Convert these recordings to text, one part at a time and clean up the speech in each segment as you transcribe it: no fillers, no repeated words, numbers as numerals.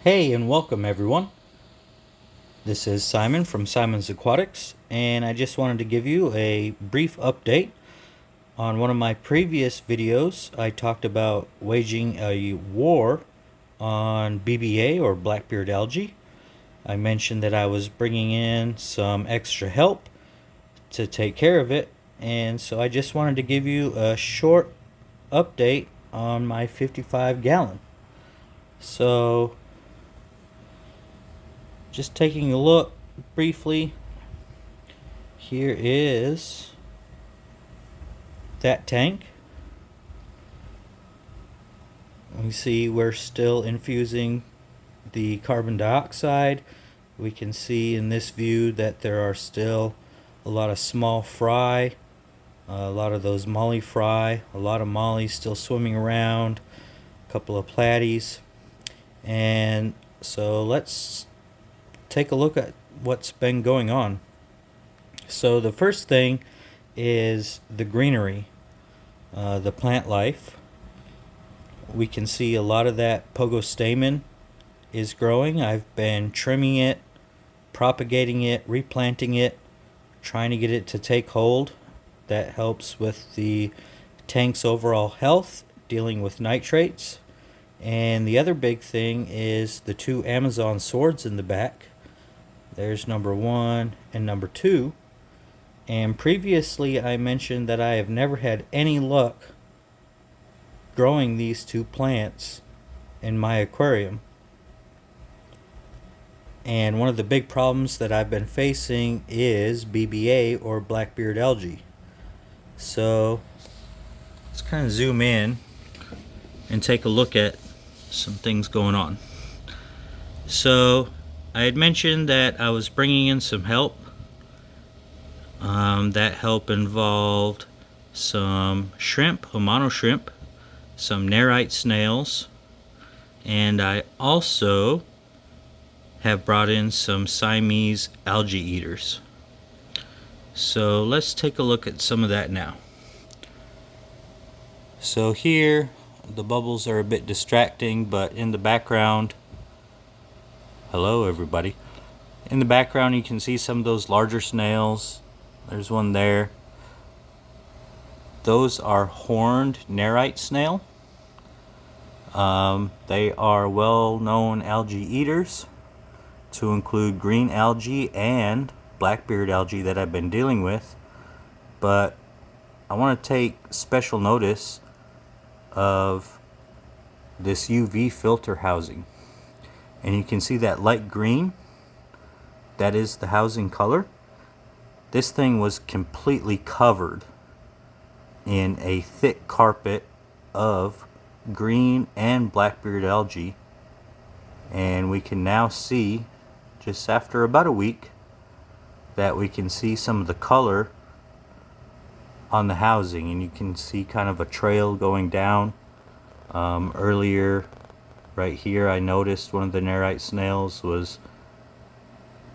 Hey and welcome everyone. This is Simon from Simon's Aquatics, and I just wanted to give you a brief update. On one of my previous videos, I talked about waging a war on BBA or blackbeard algae. I mentioned that I was bringing in some extra help to take care of it, and so I just wanted to give you a short update on my 55 gallon. So just taking a look briefly, here is that tank. We see we're still infusing the carbon dioxide. We can see in this view that there are still a lot of small fry, a lot of those molly fry, a lot of mollies still swimming around, a couple of platies. And so let's take a look at what's been going on. So the first thing is the greenery, the plant life. We can see a lot of that pogostamen is growing. I've been trimming it, propagating it, replanting it, trying to get it to take hold. That helps with the tank's overall health, dealing with nitrates. And the other big thing is the two Amazon swords in the back. There's number 1 and number 2. And previously I mentioned that I have never had any luck growing these two plants in my aquarium. And one of the big problems that I've been facing is BBA or blackbeard algae. So let's kind of zoom in and take a look at some things going on. So I had mentioned that I was bringing in some help. That help involved some shrimp, Amano shrimp, some nerite snails, and I also have brought in some Siamese algae eaters. So let's take a look at some of that now. So here the bubbles are a bit distracting, but in the background, hello everybody. In the background you can see some of those larger snails. There's one there. Those are horned nerite snail. They are well-known algae eaters, to include green algae and blackbeard algae that I've been dealing with. But I want to take special notice of this UV filter housing. And you can see that light green, that is the housing color. This thing was completely covered in a thick carpet of green and blackbeard algae, and we can now see, just after about a week, that we can see some of the color on the housing, and you can see kind of a trail going down. Earlier right here I noticed one of the nerite snails was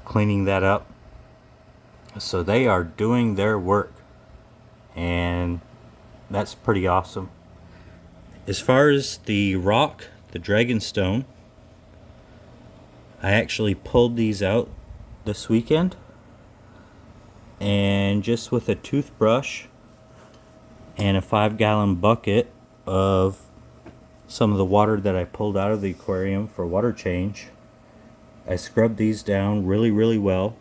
cleaning that up. So they are doing their work, and that's pretty awesome. As far as the rock, the dragonstone, I actually pulled these out this weekend, and just with a toothbrush and a 5-gallon bucket of some of the water that I pulled out of the aquarium for water change, I scrubbed these down really well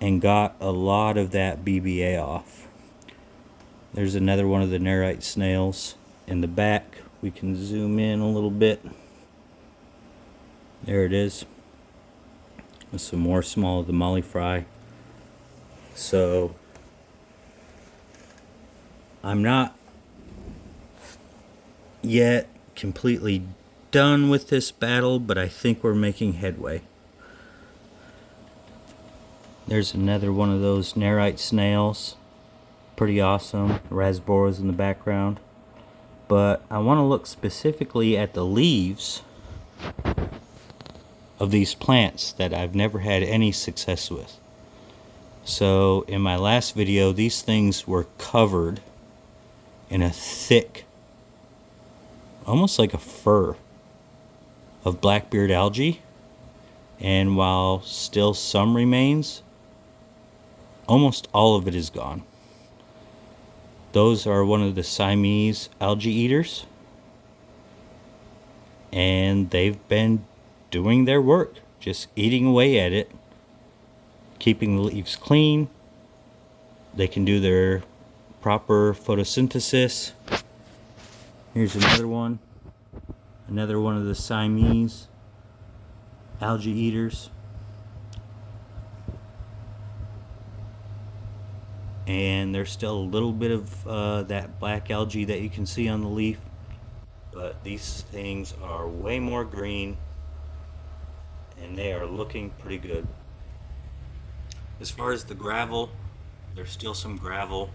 and got a lot of that BBA off. There's another one of the nerite snails in the back. We can zoom in a little bit. There it is. With some more small of the molly fry. So I'm not yet completely done with this battle, but I think we're making headway. There's another one of those nerite snails. Pretty awesome. Rasboras in the background. But I want to look specifically at the leaves of these plants that I've never had any success with. So in my last video, these things were covered in a thick, almost like a fur, of blackbeard algae, and while still some remains, almost all of it is gone. Those are one of the Siamese algae eaters, and they've been doing their work, just eating away at it, keeping the leaves clean. They can do their proper photosynthesis. Here's another one of the Siamese algae eaters. And there's still a little bit of that black algae that you can see on the leaf, but these things are way more green and they are looking pretty good. As far as the gravel, there's still some gravel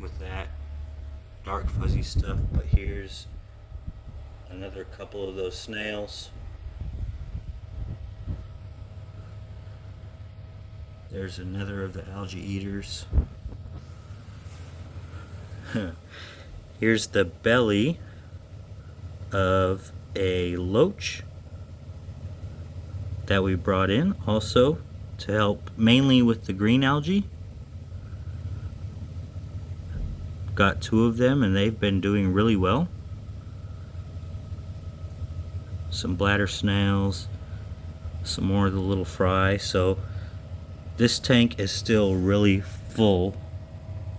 with that dark fuzzy stuff, but here's another couple of those snails. There's another of the algae eaters. Here's the belly of a loach that we brought in also to help mainly with the green algae. Got 2 of them and they've been doing really well. Some bladder snails, some more of the little fry. So this tank is still really full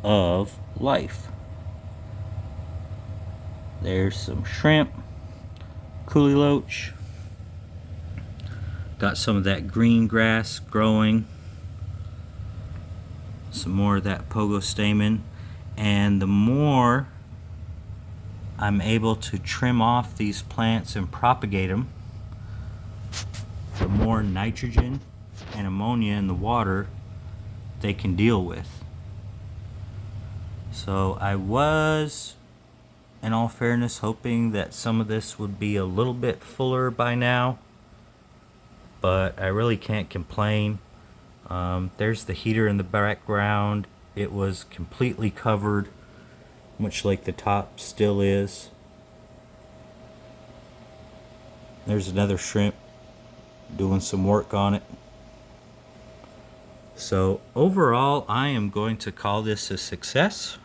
of life. There's some shrimp, coolie loach. Got some of that green grass growing. Some more of that pogo stamen. And the more I'm able to trim off these plants and propagate them, the more nitrogen and ammonia in the water they can deal with. So I was, in all fairness, hoping that some of this would be a little bit fuller by now, but I really can't complain. There's the heater in the background. It was completely covered, much like the top still is. There's another shrimp doing some work on it. So overall, I am going to call this a success.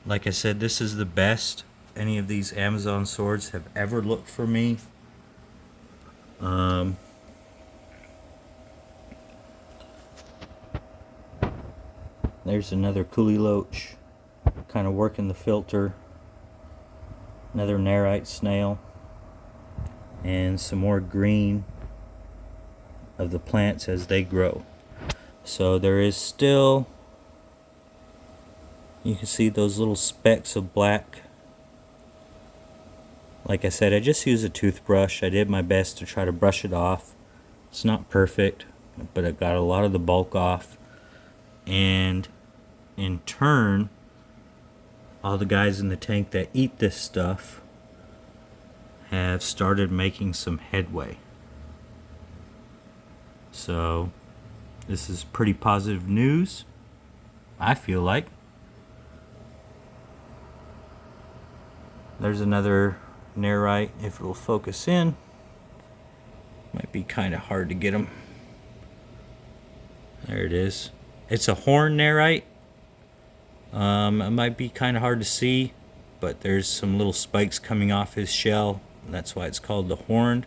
Like I said, this is the best any of these Amazon swords have ever looked for me. There's another coolie loach, kind of working the filter. Another narite snail. And some more green of the plants as they grow. So there is still, you can see those little specks of black. Like I said, I just used a toothbrush. I did my best to try to brush it off. It's not perfect, but I got a lot of the bulk off. And in turn, all the guys in the tank that eat this stuff have started making some headway. So this is pretty positive news, I feel like. There's another narite. If it'll focus in, might be kind of hard to get them. There it is. It's a horn narite. It might be kind of hard to see, but there's some little spikes coming off his shell. And that's why it's called the horned.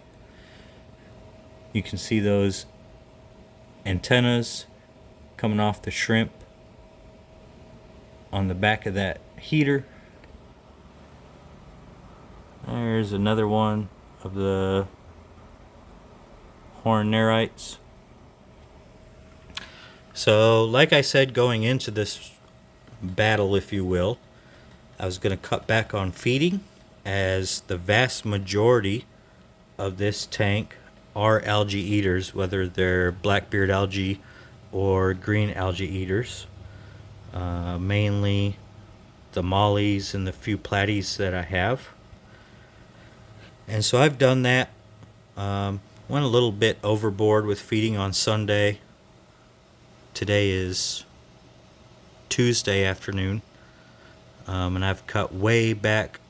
You can see those antennas coming off the shrimp on the back of that heater. There's another one of the horn narites. So like I said, going into this battle, if you will, I was going to cut back on feeding, as the vast majority of this tank are algae eaters, whether they're blackbeard algae or green algae eaters. Mainly the mollies and the few platies that I have. And so I've done that. Went a little bit overboard with feeding on Sunday. Today is Tuesday afternoon. And I've cut way back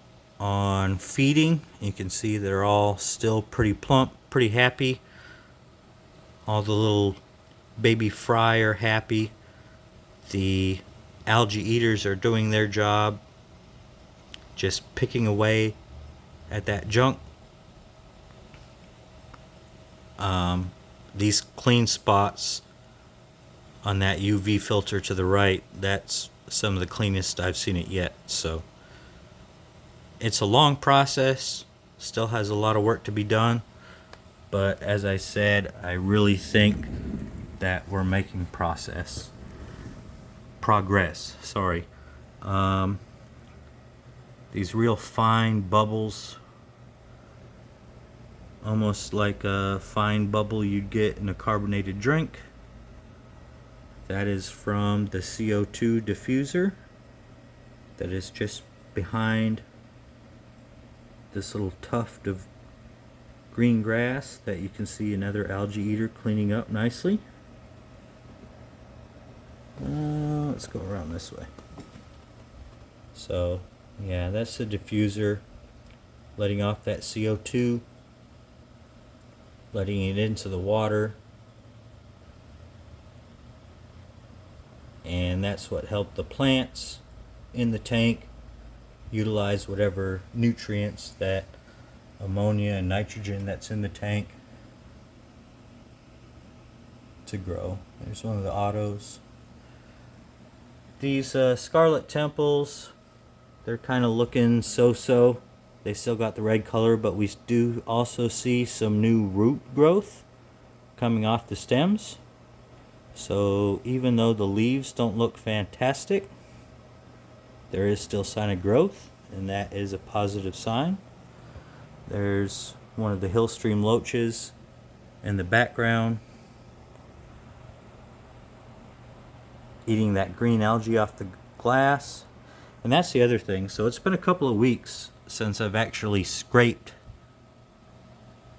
on feeding. You can see they're all still pretty plump, pretty happy. All the little baby fry are happy. The algae eaters are doing their job, just picking away at that junk. These clean spots on that UV filter to the right, that's some of the cleanest I've seen it yet. So it's a long process, still has a lot of work to be done, but as I said, I really think that we're making progress. These real fine bubbles, almost like a fine bubble you'd get in a carbonated drink. That is from the CO2 diffuser that is just behind this little tuft of green grass that you can see another algae eater cleaning up nicely. Let's go around this way. So yeah, that's the diffuser letting off that CO2, letting it into the water, and that's what helped the plants in the tank utilize whatever nutrients, that ammonia and nitrogen that's in the tank, to grow. There's one of the autos. These scarlet temples, they're kind of looking so-so. They still got the red color, but we do also see some new root growth coming off the stems. So even though the leaves don't look fantastic, there is still sign of growth, and that is a positive sign. There's one of the hill stream loaches in the background eating that green algae off the glass. And that's the other thing. So it's been a couple of weeks since I've actually scraped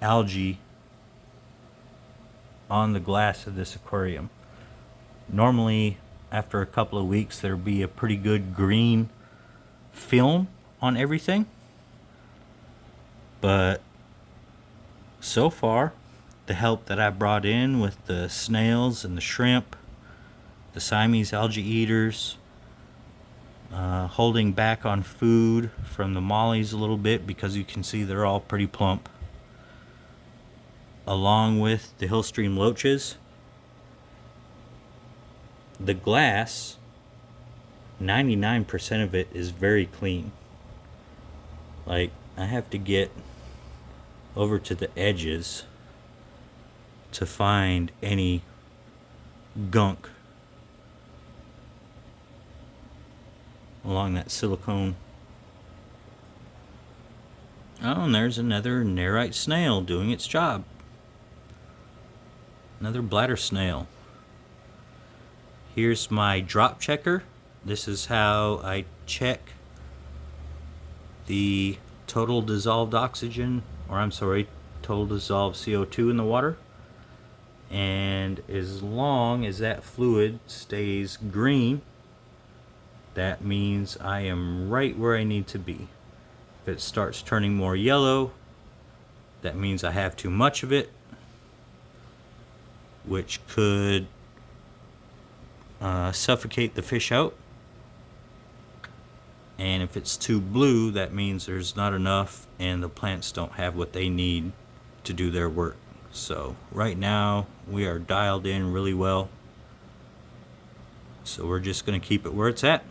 algae on the glass of this aquarium. Normally, after a couple of weeks, there'd be a pretty good green film on everything. But so far, the help that I brought in with the snails and the shrimp, the Siamese algae eaters, holding back on food from the mollies a little bit because you can see they're all pretty plump, along with the hill stream loaches. The glass, 99% of it is very clean. Like, I have to get over to the edges to find any gunk along that silicone. Oh, and there's another nerite snail doing its job. Another bladder snail. Here's my drop checker. This is how I check the total dissolved oxygen, total dissolved CO2 in the water. And as long as that fluid stays green, that means I am right where I need to be. If it starts turning more yellow, that means I have too much of it, which could suffocate the fish out. And if it's too blue, that means there's not enough and the plants don't have what they need to do their work. So right now we are dialed in really well. So we're just going to keep it where it's at.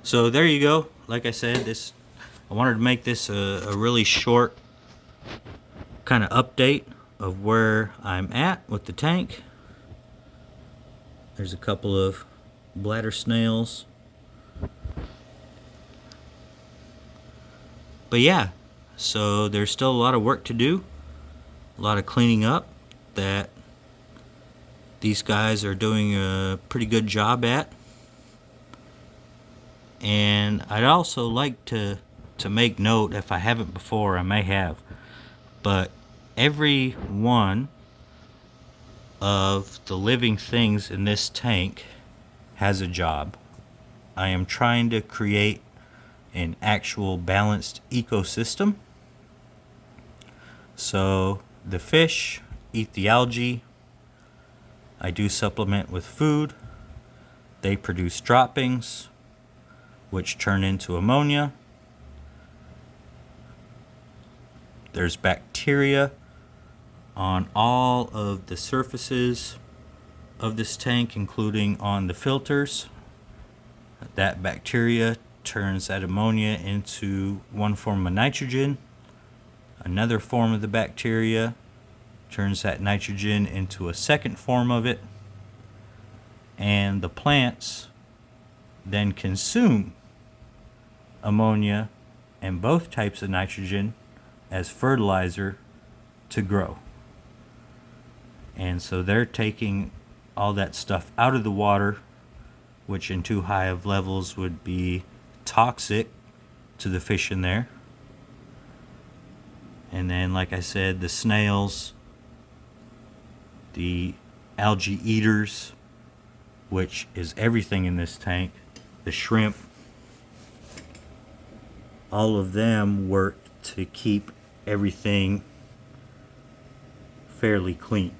So there you go. Like I said, I wanted to make this a really short kind of update of where I'm at with the tank. There's a couple of bladder snails. But yeah, so there's still a lot of work to do, a lot of cleaning up that these guys are doing a pretty good job at. And I'd also like to make note, if I haven't before, I may have, but every one of the living things in this tank has a job. I am trying to create an actual balanced ecosystem. So the fish eat the algae. I do supplement with food. They produce droppings, which turn into ammonia. There's bacteria on all of the surfaces of this tank, including on the filters. That bacteria turns that ammonia into one form of nitrogen. Another form of the bacteria turns that nitrogen into a second form of it. And the plants then consume ammonia and both types of nitrogen as fertilizer to grow. And so they're taking all that stuff out of the water, which in too high of levels would be toxic to the fish in there. And then, like I said, the snails, the algae eaters, which is everything in this tank, the shrimp, all of them work to keep everything fairly clean,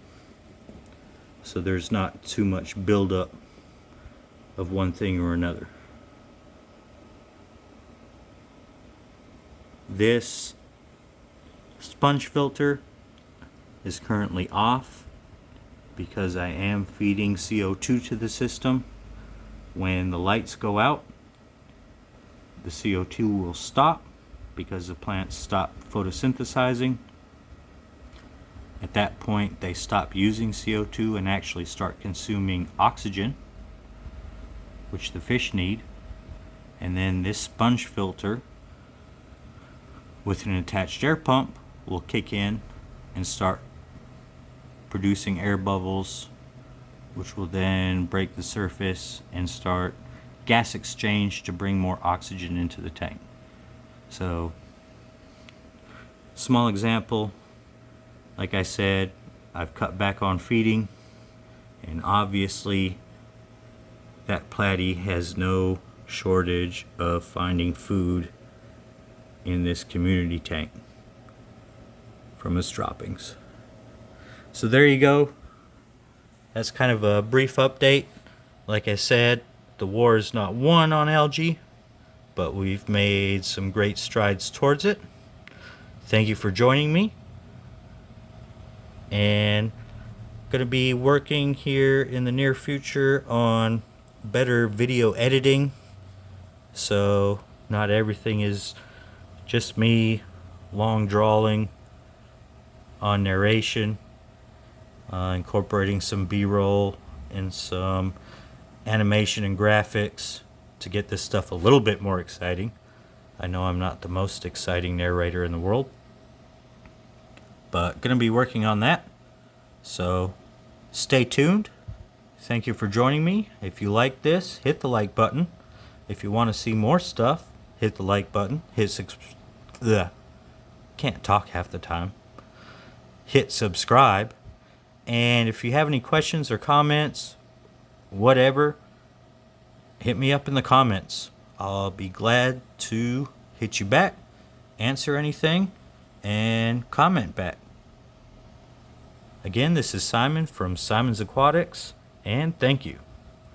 so there's not too much buildup of one thing or another. This sponge filter is currently off because I am feeding CO2 to the system. When the lights go out, the CO2 will stop because the plants stop photosynthesizing. At that point, they stop using CO2 and actually start consuming oxygen, which the fish need. And then this sponge filter with an attached air pump will kick in and start producing air bubbles, which will then break the surface and start gas exchange to bring more oxygen into the tank. So, small example, like I said, I've cut back on feeding, and obviously that platy has no shortage of finding food in this community tank from its droppings. So there you go. That's kind of a brief update. Like I said, the war is not won on algae, but we've made some great strides towards it. Thank you for joining me. And going to be working here in the near future on better video editing, so not everything is just me long drawing on narration, incorporating some B-roll and some animation and graphics to get this stuff a little bit more exciting. I know I'm not the most exciting narrator in the world, but going to be working on that. So stay tuned. Thank you for joining me. If you like this, hit the like button. If you want to see more stuff, hit the like button. Can't talk half the time. Hit subscribe. And if you have any questions or comments, whatever, hit me up in the comments. I'll be glad to hit you back, answer anything, and comment back. Again, this is Simon from Simon's Aquatics, and thank you.